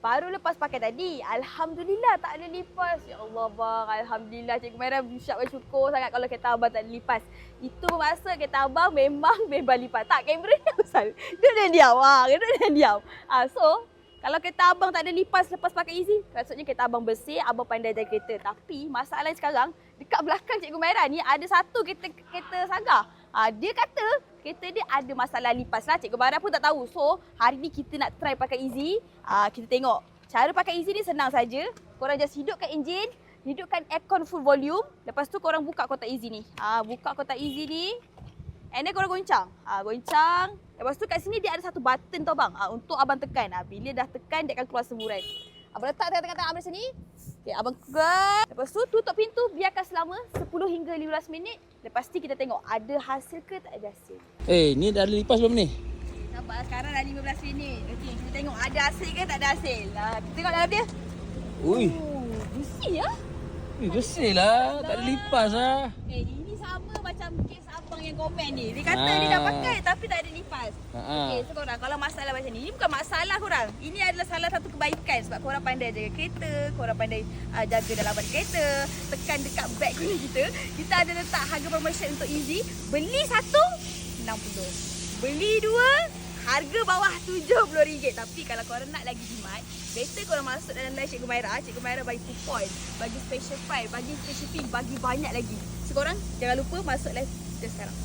Baru lepas pakai tadi. Alhamdulillah tak ada lipas. Ya Allah bang, alhamdulillah. Cikgu Maira ucapkan syukur sangat kalau kereta abang tak ada lipas. Itu masa kereta abang memang bebas lipas. Tak, kamera ni pasal. Duduk dan diam. Duduk dan diam. So, kalau kereta abang tak ada lipas lepas pakai Easy, maksudnya kereta abang bersih, abang pandai jaga kereta. Tapi masalahnya sekarang, dekat belakang Cikgu Maira ni ada satu kereta Saga. Dia kata kereta dia ada masalah lipas lah. Cikgu Maira pun tak tahu. So, hari ni kita nak try pakai Easy. Kita tengok. Cara pakai Easy ni senang saja. Korang just hidupkan enjin, hidupkan aircon full volume. Lepas tu korang buka kotak Easy ni. Buka kotak Easy ni. And then korang goncang. Goncang. Lepas tu kat sini dia ada satu button tau bang. Untuk abang tekan. Bila dah tekan dia akan keluar semburan. Abang letak tengah-tengah abang sini. Okay, abang tekan. Lepas tu tutup pintu, biarkan selama 10 hingga 15 minit. Lepas tu kita tengok ada hasil ke tak ada hasil. Ni dah ada lipas belum ni? Sabar, sekarang dah 15 minit. Okey, kita tengok ada hasil ke tak ada hasil. Kita tengok dalam dia. Ui. Bersih ya. Bersih lah. Tak ada lipas lah. Ini sama macam kes abang yang komen ni. Dia kata dia dah pakai tapi tak ada lipas. Okey, so korang kalau masalah macam ni, ini bukan masalah korang. Ini adalah salah satu kebaikan sebab korang pandai jaga kereta, korang pandai jaga dalaman kereta, tekan dekat beg guna kita. Kita ada letak harga promotion untuk Easy. Beli satu, 60. Beli dua, harga bawah RM70. Tapi kalau korang nak lagi jimat, better korang masuk dalam live Cikgu Maira. Cikgu Maira bagi coupon, bagi special price, bagi free shipping, bagi banyak lagi. So korang jangan lupa masuk live kita sekarang.